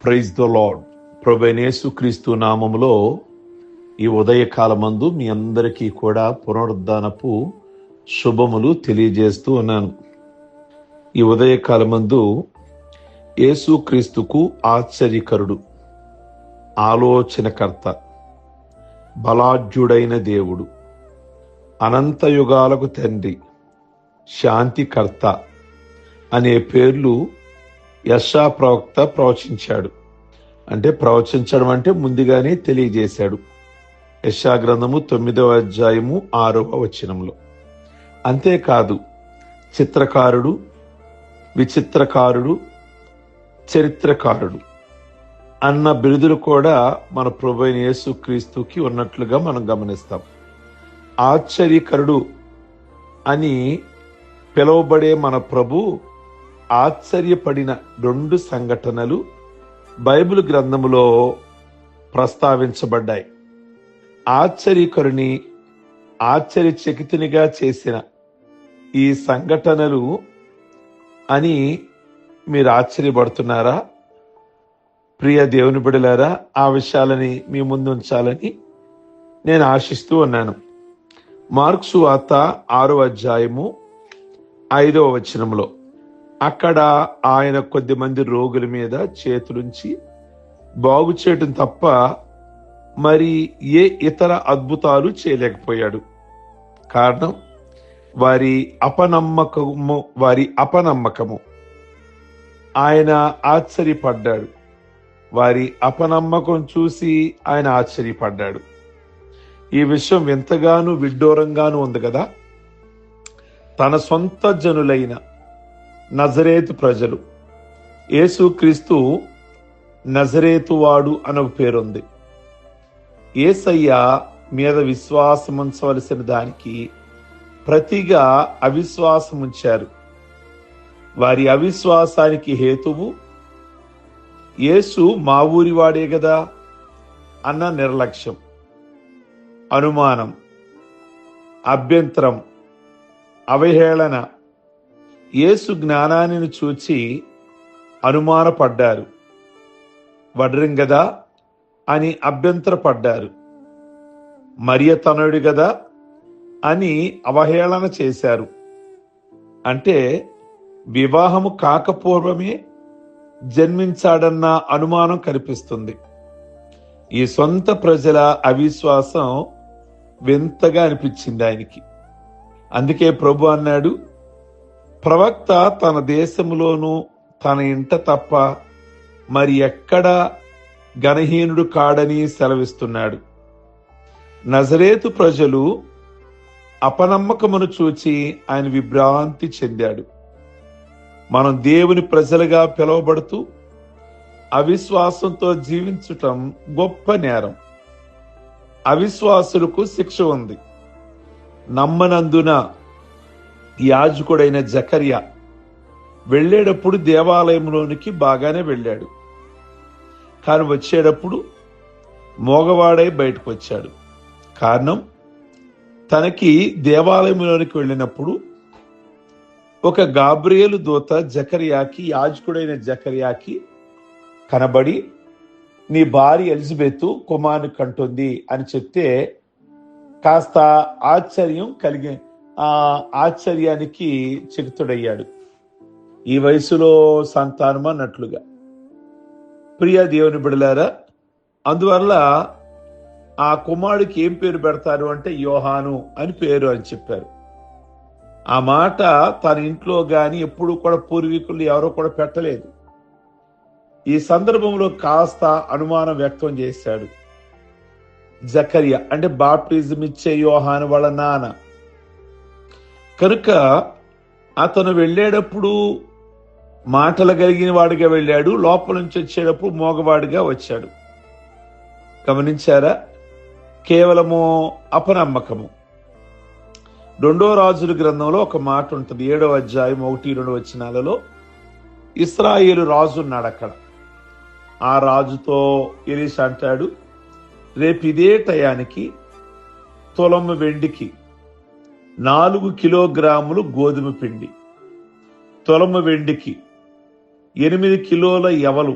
Praise the lord. ప్రభువైన యేసుక్రీస్తు నామములో ఈ ఉదయకాలమందు మీ అందరికీ కూడా పునరుద్ధానపు శుభములు తెలియజేస్తూ ఉన్నాను. ఈ ఉదయకాలమందు యేసుక్రీస్తుకు ఆశ్చర్యకరుడు, ఆలోచనకర్త, బలాఢ్యుడైన దేవుడు, అనంత యుగాలకు తండ్రి, శాంతికర్త అనే పేర్లు యెషయా ప్రవక్త ప్రవచించాడు. అంటే ప్రవచించడం అంటే ముందుగానే తెలియజేశాడు. యెషయా గ్రంథము 9వ అధ్యాయము 6వ వచనంలో. అంతేకాదు, చిత్రకారుడు, విచిత్రకారుడు, చరిత్రకారుడు అన్న బిరుదులు కూడా మన ప్రభువైన యేసుక్రీస్తుకి ఉన్నట్లుగా మనం గమనిస్తాం. ఆశ్చర్యకరుడు అని పిలువబడే మన ప్రభు ఆశ్చర్యపడిన 2 సంఘటనలు బైబిల్ గ్రంథములో ప్రస్తావించబడ్డాయి. ఆశ్చర్యకరుని ఆశ్చర్యచకితునిగా చేసిన ఈ సంఘటనలు అని మీరు ఆశ్చర్యపడుతున్నారా? ప్రియ దేవుని బిడ్డలారా, ఆ విషయాలని మీ ముందు ఉంచాలని నేను ఆశిస్తూ ఉన్నాను. మార్కు సువార్త 6వ అధ్యాయము 5వ వచనంలో అక్కడ ఆయన కొద్ది మంది రోగుల మీద చేతులుంచి బాగు చేయటం తప్ప మరి ఏ ఇతర అద్భుతాలు చేయలేకపోయాడు. కారణం వారి అపనమ్మకము. ఆయన ఆశ్చర్యపడ్డాడు. వారి అపనమ్మకం చూసి ఆయన ఆశ్చర్యపడ్డాడు. ఈ విషయం ఎంతగానో విడ్డూరంగానూ ఉంది కదా. తన సొంత జనులైన నజరేతు ప్రజలు, యేసుక్రీస్తు నజరేతువాడు అనే పేరుంది. యేసయ్య మీద విశ్వాసం ఉంచవలసిన దానికి ప్రతిగా అవిశ్వాసం ఉంచారు. వారి అవిశ్వాసానికి హేతువు యేసు మా ఊరివాడే కదా అన్న నిర్లక్ష్యం, అనుమానం, అభ్యంతరం, అవహేళన. యేసు జ్ఞానాన్ని చూచి అనుమానపడ్డారు. వడ్రం గదా అని అభ్యంతరపడ్డారు. మరియ తనయుడు గదా అని అవహేళన చేశారు. అంటే వివాహము కాకపూర్వమే జన్మించాడన్న అనుమానం కనిపిస్తుంది. ఈ సొంత ప్రజల అవిశ్వాసం వింతగా అనిపించింది ఆయనకి. అందుకే ప్రభు అన్నాడు, ప్రవక్త తన దేశంలోనూ తన ఇంట తప్ప మరి ఎక్కడ ఘనహీనుడు కాడని సెలవిస్తున్నాడు. నజరేతు ప్రజలు అపనమ్మకమును చూచి ఆయన విభ్రాంతి చెందాడు. మనం దేవుని ప్రజలుగా పిలువబడుతూ అవిశ్వాసంతో జీవించటం గొప్ప నేరం. అవిశ్వాసులకు శిక్ష ఉంది. నమ్మనందున యాజకుడైన జకర్యా వెళ్ళేటప్పుడు దేవాలయంలోనికి బాగానే వెళ్ళాడు. కానీ వచ్చేటప్పుడు మోగవాడై బయటకు వచ్చాడు. కారణం, తనకి దేవాలయంలోనికి వెళ్ళినప్పుడు ఒక గాబ్రియేలు దూత జకర్యాకి, యాజకుడైన జకర్యాకి కనబడి, నీ భార్య ఎలిజబెత్ కుమారుని కంటుంది అని చెప్తే కాస్త ఆశ్చర్యానికి చకితుడయ్యాడు. ఈ వయసులో సంతానం అన్నట్లుగా. ప్రియ దేవుని బిడ్డలారా, అందువల్ల ఆ కుమారుడికి ఏం పేరు పెడతారు అంటే యోహాను అని పేరు అని చెప్పారు. ఆ మాట తన ఇంట్లో గాని ఎప్పుడు కూడా పూర్వీకులు ఎవరో కూడా పెట్టలేదు. ఈ సందర్భంలో కాస్త అనుమానం వ్యక్తం చేశాడు జకర్యా, అంటే బాప్టిజం ఇచ్చే యోహాను వాళ్ళ నాన్న. కనుక అతను వెళ్ళేటప్పుడు మాటలు కలిగిన వాడిగా వెళ్ళాడు, లోపల నుంచి వచ్చేటప్పుడు మోగవాడిగా వచ్చాడు. గమనించారా? కేవలము అపనమ్మకము. 2వ రాజుల గ్రంథంలో ఒక మాట ఉంటుంది, 7వ అధ్యాయం 1-2 వచనాలలో. ఇశ్రాయేలు రాజు ఉన్నాడు అక్కడ. ఆ రాజుతో ఎలీషా అంటాడు, రేపు ఇదే టయానికి తులము వెండికి 4 కిలోగ్రాములు గోధుమ పిండి, తులము వెండికి 8 కిలోల యవలు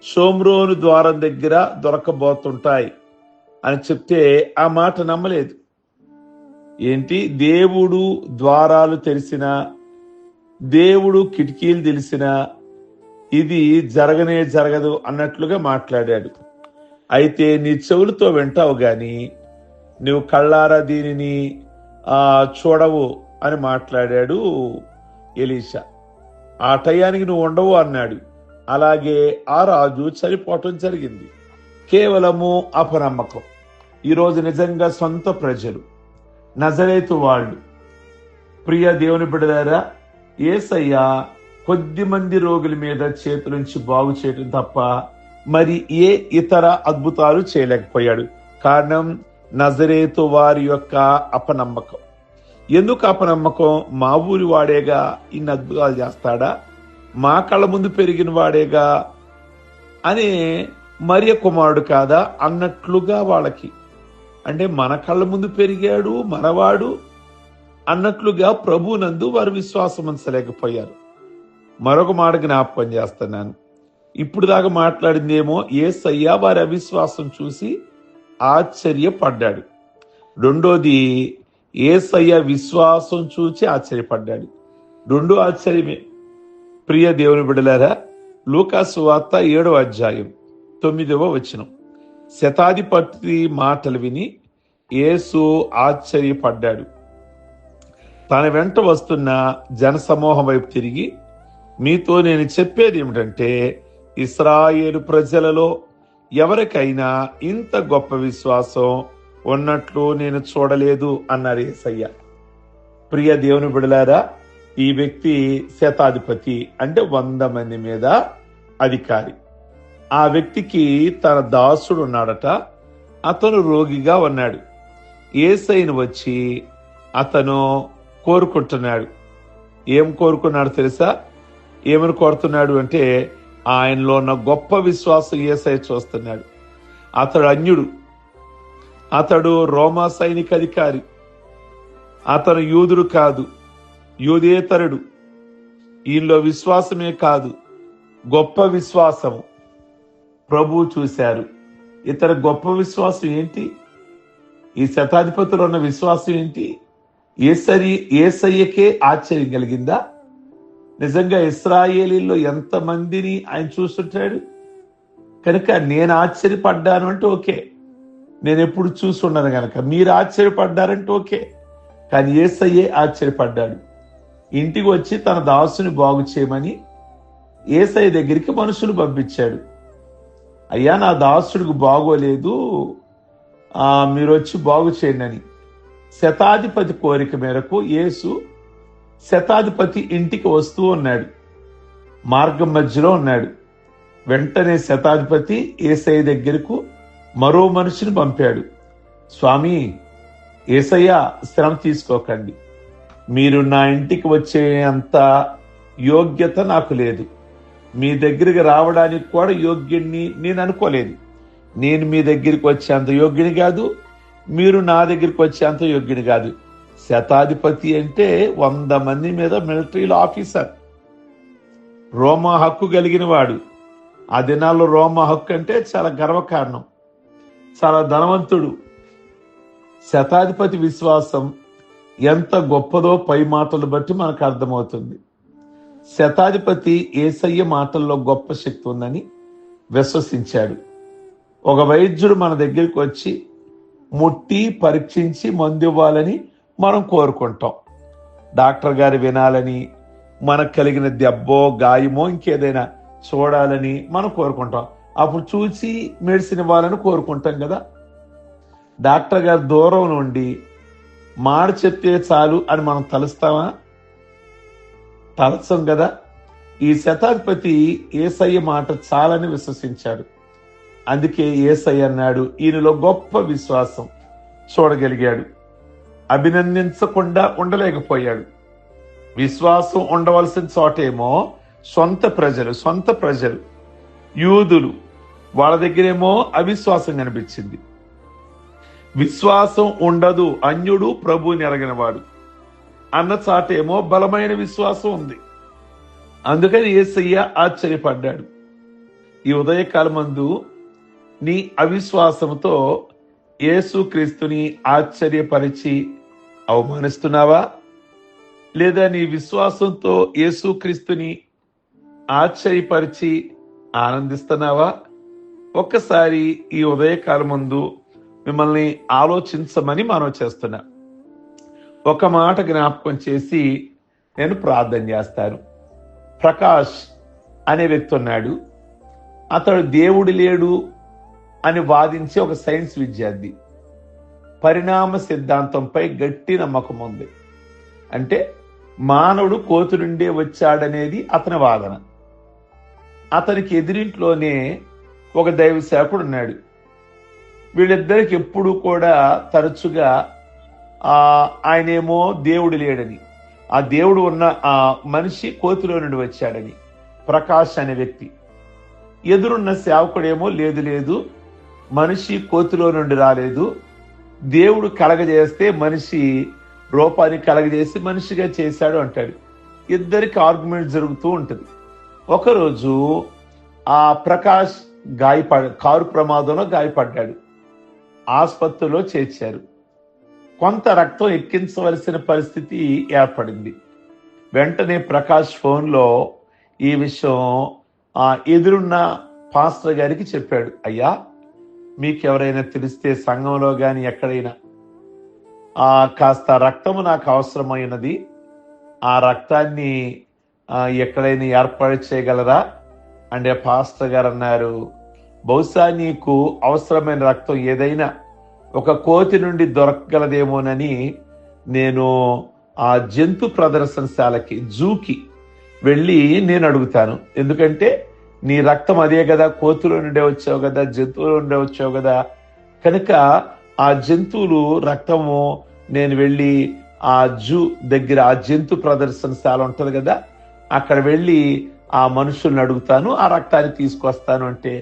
షోమ్రోను ద్వారం దగ్గర దొరకబోతుంటాయి అని చెప్తే ఆ మాట నమ్మలేదు. ఏంటి, దేవుడు ద్వారాలు తెలిసిన, దేవుడు కిటికీలు తెలిసిన, ఇది జరగనే జరగదు అన్నట్లుగా మాట్లాడాడు. అయితే నీ చెవులతో వింటావు గాని నువ్వు కళ్ళారా దీనిని చూడవు అని మాట్లాడాడు ఎలీషా. ఆ టయానికి నువ్వు ఉండవు అన్నాడు. అలాగే ఆ రాజు చనిపోవటం జరిగింది. కేవలము అపనమ్మకం. ఈరోజు నిజంగా సొంత ప్రజలు, నజరేతు వాళ్ళు, ప్రియ దేవుని బిడ్డలారా, యేసయ్య కొద్ది మంది రోగుల మీద చేతులుంచి బాగు చేయటం తప్ప మరి ఏ ఇతర అద్భుతాలు చేయలేకపోయాడు. కారణం నజరేతు వారి యొక్క అపనమ్మకం. ఎందుకు అపనమ్మకం? మా ఊరి వాడేగా ఇన్ని అద్భుతాలు చేస్తాడా, మా కళ్ళ ముందు పెరిగిన వాడేగా అనే మరియ కుమారుడు కాదా అన్నట్లుగా వాళ్ళకి, అంటే మన కళ్ళ ముందు పెరిగాడు మనవాడు అన్నట్లుగా ప్రభునందు వారు విశ్వాసం ఉంచలేకపోయారు. మరొక మాట జ్ఞాపకం చేస్తున్నాను. ఇప్పుడు దాకా మాట్లాడిందేమో యేసయ్య వారి అవిశ్వాసం చూసి ఆశ్చర్యపడ్డాడు. రెండోది యేసయ్య విశ్వాసం చూసి ఆశ్చర్యపడ్డాడు. రెండో ఆశ్చర్యమే. ప్రియ దేవుని బిడ్డలారా, లూకాసు వార్త 7వ అధ్యాయం 9వ వచనం. శతాధిపతి మాటలు విని యేసు ఆశ్చర్యపడ్డాడు. తన వెంట వస్తున్న జనసమూహం వైపు తిరిగి, మీతో నేను చెప్పేది ఏమిటంటే, ఇశ్రాయేలు ప్రజలలో ఎవరికైనా ఇంత గొప్ప విశ్వాసం ఉన్నట్లు నేను చూడలేదు అన్నారు యేసయ్య. ప్రియ దేవుని బిడ్డలారా, ఈ వ్యక్తి శతాధిపతి, అంటే 100 మంది మీద అధికారి. ఆ వ్యక్తికి తన దాసుడు ఉన్నాడట. అతను రోగిగా ఉన్నాడు. యేసయ్యను వచ్చి అతను కోరుకుంటున్నాడు. ఏం కోరుకున్నాడు తెలుసా? ఏమని కోరుతున్నాడు అంటే, ఆయనలో ఉన్న గొప్ప విశ్వాసం యేసయ్య చూస్తున్నాడు. అతడు అన్యుడు, అతడు రోమా సైనిక అధికారి, అతను యూదుడు కాదు, యూదేతరుడు. ఈయనలో విశ్వాసమే కాదు, గొప్ప విశ్వాసము ప్రభు చూశారు. ఇతర గొప్ప విశ్వాసం ఏంటి? ఈ శతాధిపతులు ఉన్న విశ్వాసం ఏంటి? యేసయ్యకే ఆశ్చర్యం కలిగిందా? నిజంగా ఇశ్రాయేలీల్లో ఎంతమందిని ఆయన చూస్తుంటాడు కనుక నేను ఆశ్చర్యపడ్డాను అంటే ఓకే, నేను ఎప్పుడు చూసున్నాను కనుక మీరు ఆశ్చర్యపడ్డారంటే ఓకే. కానీ యేసయ్యే ఆశ్చర్యపడ్డాడు. ఇంటికి వచ్చి తన దాసుని బాగు చేయమని యేసయ్య దగ్గరికి మనుషులు పంపించాడు. అయ్యా, నా దాసుడికి బాగోలేదు, మీరు వచ్చి బాగు చేయండి అని. శతాధిపతి కోరిక మేరకు యేసు శతాధిపతి ఇంటికి వస్తూ ఉన్నాడు. మార్గం మధ్యలో ఉన్నాడు. వెంటనే శతాధిపతి యేసయ్య దగ్గరకు మరో మనిషిని పంపాడు. స్వామి, యేసయ్య శ్రమ తీసుకోకండి, మీరు నా ఇంటికి వచ్చే అంత యోగ్యత నాకు లేదు, మీ దగ్గరికి రావడానికి కూడా యోగ్యుణ్ణి నేను అనుకోలేదు. నేను మీ దగ్గరికి వచ్చేంత యోగ్యుని కాదు, మీరు నా దగ్గరికి వచ్చేంత యోగ్యుని కాదు. శతాధిపతి అంటే 100 మంది మీద మిలిటరీలో ఆఫీసర్, రోమా హక్కు కలిగిన వాడు. ఆ దినాల్లో రోమా హక్కు అంటే చాలా గర్వకారణం, చాలా ధనవంతుడు. శతాధిపతి విశ్వాసం ఎంత గొప్పదో పై మాటలు బట్టి మనకు అర్థమవుతుంది. శతాధిపతి యేసయ్య మాటల్లో గొప్ప శక్తి ఉందని విశ్వసించాడు. ఒక వైద్యుడు మన దగ్గరికి వచ్చి ముట్టి పరీక్షించి మందు ఇవ్వాలని మనం కోరుకుంటాం. డాక్టర్ గారు వినాలని, మనకు కలిగిన దెబ్బో గాయమో ఇంకేదైనా చూడాలని మనం కోరుకుంటాం. అప్పుడు చూసి మెడిసిన్ ఇవ్వాలని కోరుకుంటాం కదా. డాక్టర్ గారు దూరం నుండి మాట చెప్తే చాలు అని మనం తలుస్తామా? తలసం కదా. ఈ శతాధిపతి యేసయ్య మాట చాలని విశ్వసించాడు. అందుకే యేసయ్య అన్నాడు, ఈయనలో గొప్ప విశ్వాసం చూడగలిగాడు. అభినందించకుండా ఉండలేకపోయాడు. విశ్వాసం ఉండవలసిన చోటేమో సొంత ప్రజలు యూదులు, వాళ్ళ దగ్గరేమో అవిశ్వాసం కనిపించింది. విశ్వాసం ఉండదు, అన్యుడు ప్రభువుని ఎరగినవాడు అన్న చాటేమో బలమైన విశ్వాసం ఉంది. అందుకని యేసయ్య ఆశ్చర్యపడ్డాడు. ఈ ఉదయకాలమందు నీ అవిశ్వాసముతో యేసుక్రీస్తుని ఆశ్చర్యపరిచి అవమానిస్తున్నావా? లేదా నీ విశ్వాసంతో యేసుక్రీస్తుని ఆశ్చర్యపరిచి ఆనందిస్తున్నావా? ఒక్కసారి ఈ ఉదయకాలమందు మిమ్మల్ని ఆలోచించమని మనం చేస్తున్నా. ఒక మాట జ్ఞాపకం చేసి నేను ప్రార్థన చేస్తాను. ప్రకాష్ అనే వ్యక్తి ఉన్నాడు. అతడు దేవుడు లేడు అని వాదించే ఒక సైన్స్ విద్యార్థి. పరిణామ సిద్ధాంతంపై గట్టి నమ్మకం ఉంది. అంటే మానవుడు కోతి నుండే వచ్చాడనేది అతని వాదన. అతనికి ఎదురింట్లోనే ఒక దైవ సేవకుడు ఉన్నాడు. వీళ్ళిద్దరికి ఎప్పుడు కూడా తరచుగా ఆయనేమో దేవుడు లేడని, ఆ దేవుడు ఉన్న ఆ మనిషి కోతిలో నుండి వచ్చాడని, ప్రకాష్ అనే వ్యక్తి. ఎదురున్న సేవకుడేమో లేదు లేదు, మనిషి కోతిలో నుండి రాలేదు, దేవుడు కలగజేస్తే మనిషి రూపాన్ని కలగజేసి మనిషిగా చేశాడు అంటాడు. ఇద్దరికి ఆర్గ్యుమెంట్ జరుగుతూ ఉంటుంది. ఒకరోజు ఆ ప్రకాష్ కారు ప్రమాదంలో గాయపడ్డాడు. ఆసుపత్రిలో చేర్చారు. కొంత రక్తం ఎక్కించవలసిన పరిస్థితి ఏర్పడింది. వెంటనే ప్రకాష్ ఫోన్లో ఈ విషయం ఎదురున్న పాస్టర్ గారికి చెప్పాడు. అయ్యా, మీకెవరైనా తెలిస్తే సంఘంలో గాని ఎక్కడైనా కాస్త రక్తము నాకు అవసరమైనది, ఆ రక్తాన్ని ఎక్కడైనా ఏర్పాటు చేయగలరా అంటే పాస్టర్ గారు అన్నారు, బహుశా నీకు అవసరమైన రక్తం ఏదైనా ఒక కోతి నుండి దొరకగలదేమోనని నేను ఆ జంతు ప్రదర్శనశాలకి, జూకి వెళ్ళి నేను అడుగుతాను. ఎందుకంటే నీ రక్తం అదే కదా, కోతులో నుండే వచ్చావు కదా, జంతువులో నుండే వచ్చావు కదా, కనుక ఆ జంతువులు రక్తము నేను వెళ్ళి ఆ జూ దగ్గర, ఆ జంతు ప్రదర్శనశాల ఉంటది కదా, అక్కడ వెళ్ళి ఆ మనుషుల్ని అడుగుతాను, ఆ రక్తాన్ని తీసుకొస్తాను అంటే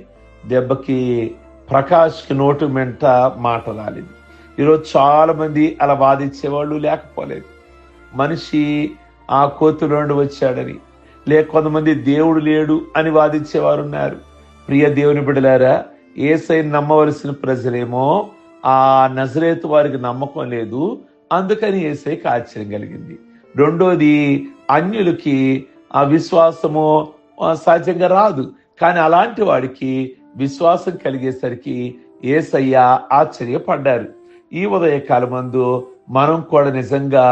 దెబ్బకి ప్రకాష్కి నోటు మెంట మాట రాలేదు. ఈరోజు చాలా మంది అలా వాదించేవాళ్ళు లేకపోలేదు. మనిషి ఆ కోతులో నుండి వచ్చాడని, లేక కొంతమంది దేవుడు లేడు అని వాదించేవారు ఉన్నారు. ప్రియ దేవుని బిడ్డలారా, యేసయ్యను నమ్మవలసిన ప్రజలేమో ఆ నజరేతు వారికి నమ్మకం లేదు, అందుకని యేసయ్యకి ఆశ్చర్యం కలిగింది. రెండోది, అన్యులకి ఆ విశ్వాసము సహజంగా రాదు, కానీ అలాంటి వాడికి విశ్వాసం కలిగేసరికి యేసయ్య ఆశ్చర్యపడ్డారు. ఈ ఉదయకాలమందు మనం కూడా నిజంగా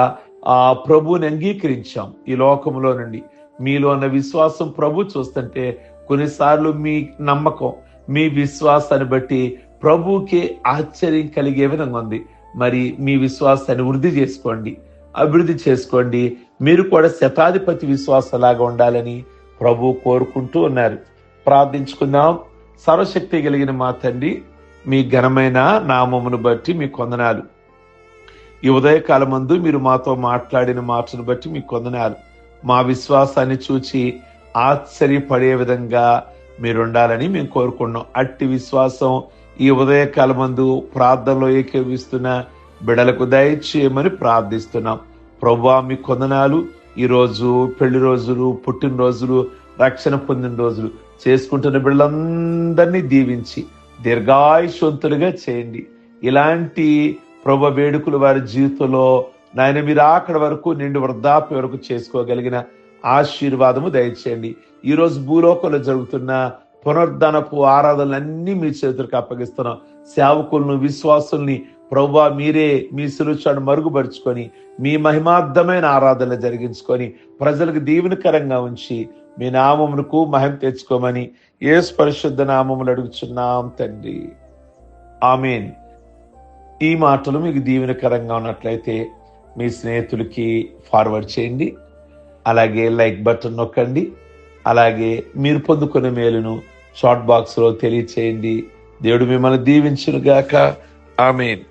ఆ ప్రభువుని అంగీకరించాం. ఈ లోకంలో నుండి మీలో ఉన్న విశ్వాసం ప్రభు చూస్తుంటే కొన్నిసార్లు మీ నమ్మకం, మీ విశ్వాసాన్ని బట్టి ప్రభువుకి ఆశ్చర్యం కలిగే విధంగా ఉంది. మరి మీ విశ్వాసాన్ని వృద్ధి చేసుకోండి, అభివృద్ధి చేసుకోండి. మీరు కూడా శతాధిపతి విశ్వాసలాగా ఉండాలని ప్రభు కోరుకుంటూ ఉన్నారు. ప్రార్థించుకుందాం. సర్వశక్తి కలిగిన మా తండ్రి, మీ ఘనమైన నామమును బట్టి మీ కొందనాలు. ఈ ఉదయకాలమందు మీరు మాతో మాట్లాడిన మాటను బట్టి మీ కొందనాలు. మా విశ్వాసాన్ని చూచి ఆశ్చర్యపడే విధంగా మీరు ఉండాలని మేము కోరుకున్నాం. అట్టి విశ్వాసం ఈ ఉదయకాలమందు ప్రార్థనలో ఏకీభవిస్తున్న బిడలకు దయచేయమని ప్రార్థిస్తున్నాం. ప్రభువా, మీ కొందనాలు. ఈరోజు పెళ్లి రోజులు, పుట్టినరోజులు, రక్షణ పొందిన రోజులు చేసుకుంటున్న బిడ్డలందరినీ దీవించి దీర్ఘాయుష్వంతులుగా చేయండి. ఇలాంటి ప్రభు వేడుకలు వారి జీవితంలో నాయన మీరు అక్కడి వరకు నిండు వృద్ధాప్య వరకు చేసుకోగలిగిన ఆశీర్వాదము దయచేయండి. ఈరోజు భూలోకంలో జరుగుతున్న పునరుద్ధరణపు ఆరాధనలన్నీ మీ చేతులకు అప్పగిస్తున్నాం. సేవకులను, విశ్వాసుల్ని ప్రభువా మీరే మీ సులుచాను మరుగుపరుచుకొని మీ మహిమార్థమైన ఆరాధనలు జరిగించుకొని ప్రజలకు దీవెనకరంగా ఉంచి మీ నామమునకు మహిమ తెచ్చుకోమని యేసు పరిశుద్ధ నామములు అడుగుచున్నాం తండ్రి, ఆమేన్. ఈ మాటలు మీకు దీవెనకరంగా ఉన్నట్లయితే మీ స్నేహితులకి ఫార్వర్డ్ చేయండి. అలాగే లైక్ బటన్ నొక్కండి. అలాగే మీరు పొందుకునే మేలును చాట్ బాక్స్ లో తెలియచేయండి. దేవుడు మిమ్మల్ని దీవించును గాక. ఆమేన్.